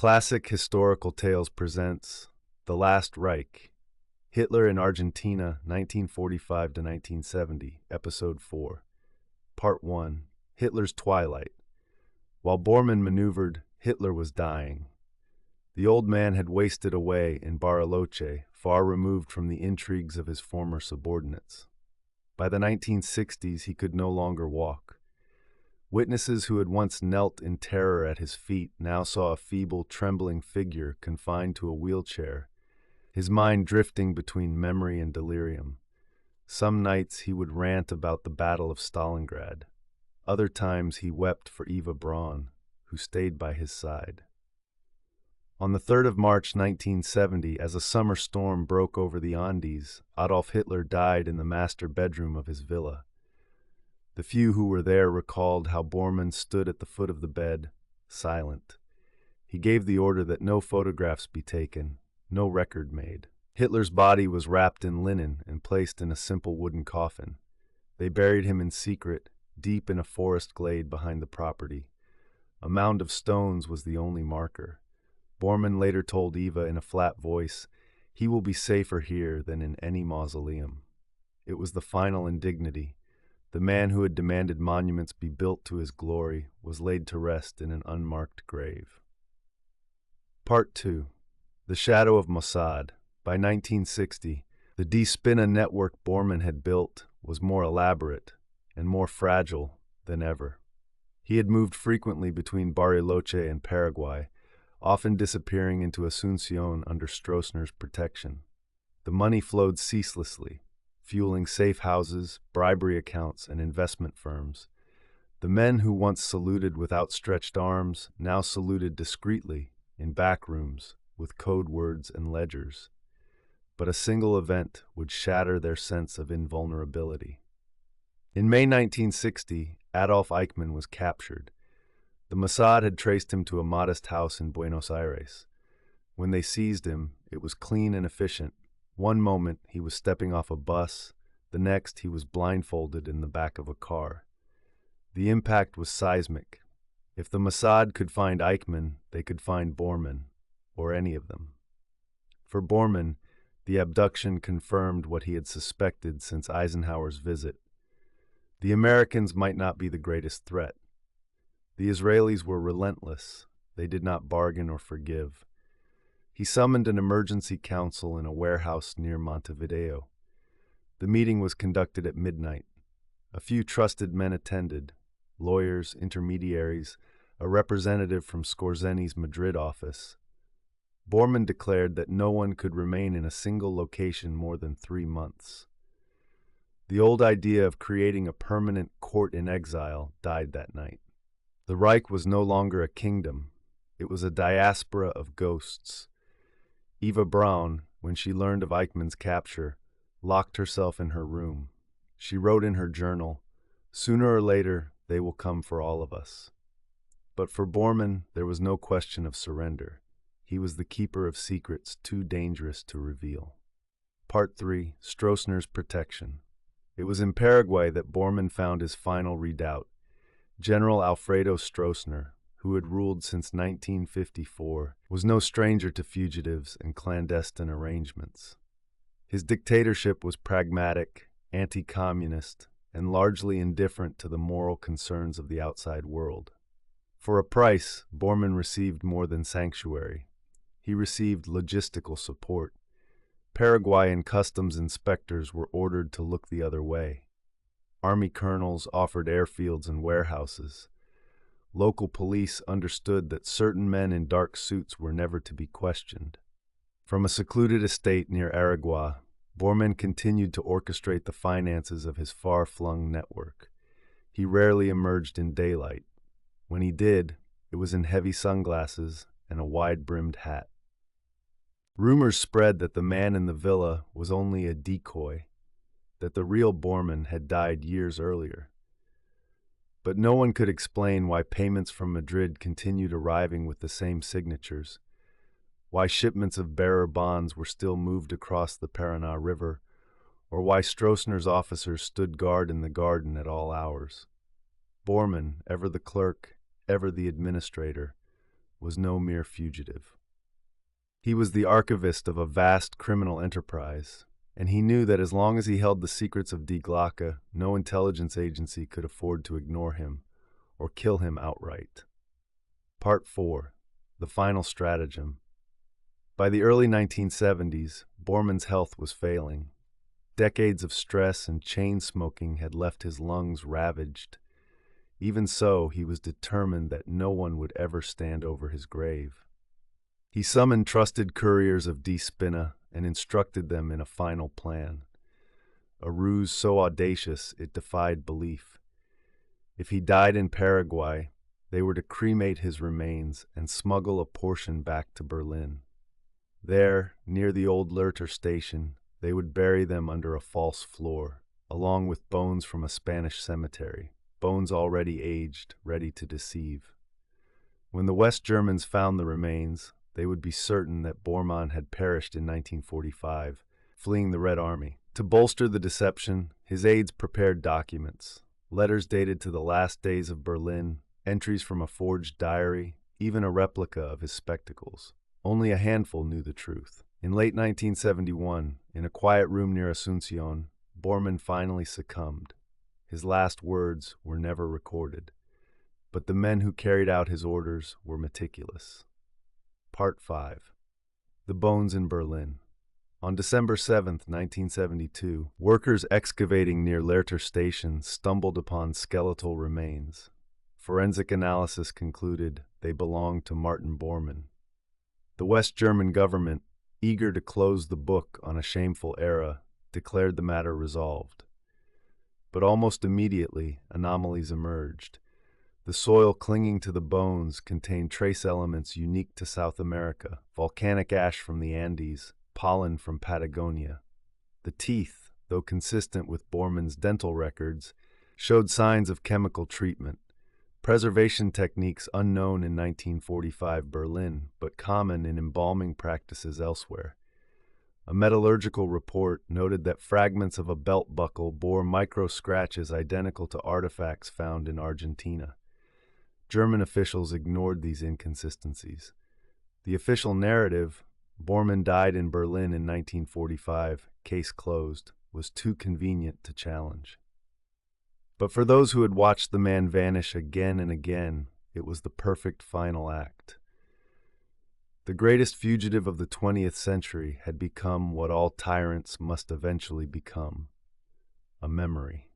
Classic Historical Tales presents The Last Reich, Hitler in Argentina, 1945 to 1970, Episode 4. Part 1, Hitler's Twilight. While Bormann maneuvered, Hitler was dying. The old man had wasted away in Bariloche, far removed from the intrigues of his former subordinates. By the 1960s, he could no longer walk. Witnesses who had once knelt in terror at his feet now saw a feeble, trembling figure confined to a wheelchair, his mind drifting between memory and delirium. Some nights he would rant about the Battle of Stalingrad. Other times he wept for Eva Braun, who stayed by his side. On the 3rd of March 1970, as a summer storm broke over the Andes, Adolf Hitler died in the master bedroom of his villa. The few who were there recalled how Bormann stood at the foot of the bed, silent. He gave the order that no photographs be taken, no record made. Hitler's body was wrapped in linen and placed in a simple wooden coffin. They buried him in secret, deep in a forest glade behind the property. A mound of stones was the only marker. Bormann later told Eva in a flat voice, "He will be safer here than in any mausoleum." It was the final indignity. The man who had demanded monuments be built to his glory was laid to rest in an unmarked grave. Part 2. The Shadow of Mossad. By 1960, the Spinne network Bormann had built was more elaborate and more fragile than ever. He had moved frequently between Bariloche and Paraguay, often disappearing into Asunción under Stroessner's protection. The money flowed ceaselessly, fueling safe houses, bribery accounts, and investment firms. The men who once saluted with outstretched arms now saluted discreetly in back rooms with code words and ledgers. But a single event would shatter their sense of invulnerability. In May 1960, Adolf Eichmann was captured. The Mossad had traced him to a modest house in Buenos Aires. When they seized him, it was clean and efficient. One moment he was stepping off a bus, the next he was blindfolded in the back of a car. The impact was seismic. If the Mossad could find Eichmann, they could find Bormann, or any of them. For Bormann, the abduction confirmed what he had suspected since Eisenhower's visit. The Americans might not be the greatest threat. The Israelis were relentless. They did not bargain or forgive. He summoned an emergency council in a warehouse near Montevideo. The meeting was conducted at midnight. A few trusted men attended, lawyers, intermediaries, a representative from Scorzeni's Madrid office. Bormann declared that no one could remain in a single location more than 3 months. The old idea of creating a permanent court in exile died that night. The Reich was no longer a kingdom. It was a diaspora of ghosts. Eva Braun, when she learned of Eichmann's capture, locked herself in her room. She wrote in her journal, "Sooner or later, they will come for all of us." But for Bormann, there was no question of surrender. He was the keeper of secrets too dangerous to reveal. Part 3. Stroessner's Protection. It was in Paraguay that Bormann found his final redoubt. General Alfredo Stroessner, who had ruled since 1954, was no stranger to fugitives and clandestine arrangements. His dictatorship was pragmatic, anti-communist, and largely indifferent to the moral concerns of the outside world. For a price, Bormann received more than sanctuary. He received logistical support. Paraguayan customs inspectors were ordered to look the other way. Army colonels offered airfields and warehouses. Local police understood that certain men in dark suits were never to be questioned. From a secluded estate near Aragua, Bormann continued to orchestrate the finances of his far-flung network. He rarely emerged in daylight. When he did, it was in heavy sunglasses and a wide-brimmed hat. Rumors spread that the man in the villa was only a decoy, that the real Bormann had died years earlier. But no one could explain why payments from Madrid continued arriving with the same signatures, why shipments of bearer bonds were still moved across the Paraná River, or why Stroessner's officers stood guard in the garden at all hours. Bormann, ever the clerk, ever the administrator, was no mere fugitive. He was the archivist of a vast criminal enterprise, and he knew that as long as he held the secrets of Die Glocke, no intelligence agency could afford to ignore him or kill him outright. Part 4. The Final Stratagem. By the early 1970s, Bormann's health was failing. Decades of stress and chain smoking had left his lungs ravaged. Even so, he was determined that no one would ever stand over his grave. He summoned trusted couriers of Die Spinne and instructed them in a final plan. A ruse so audacious it defied belief. If he died in Paraguay, they were to cremate his remains and smuggle a portion back to Berlin. There, near the old Lehrter station, they would bury them under a false floor, along with bones from a Spanish cemetery, bones already aged, ready to deceive. When the West Germans found the remains, they would be certain that Bormann had perished in 1945, fleeing the Red Army. To bolster the deception, his aides prepared documents, letters dated to the last days of Berlin, entries from a forged diary, even a replica of his spectacles. Only a handful knew the truth. In late 1971, in a quiet room near Asuncion, Bormann finally succumbed. His last words were never recorded, but the men who carried out his orders were meticulous. Part 5. The Bones in Berlin. On December 7, 1972, workers excavating near Lehrter Station stumbled upon skeletal remains. Forensic analysis concluded they belonged to Martin Bormann. The West German government, eager to close the book on a shameful era, declared the matter resolved. But almost immediately, anomalies emerged. The soil clinging to the bones contained trace elements unique to South America, volcanic ash from the Andes, pollen from Patagonia. The teeth, though consistent with Bormann's dental records, showed signs of chemical treatment, preservation techniques unknown in 1945 Berlin, but common in embalming practices elsewhere. A metallurgical report noted that fragments of a belt buckle bore micro-scratches identical to artifacts found in Argentina. German officials ignored these inconsistencies. The official narrative, Bormann died in Berlin in 1945, case closed, was too convenient to challenge. But for those who had watched the man vanish again and again, it was the perfect final act. The greatest fugitive of the 20th century had become what all tyrants must eventually become: a memory.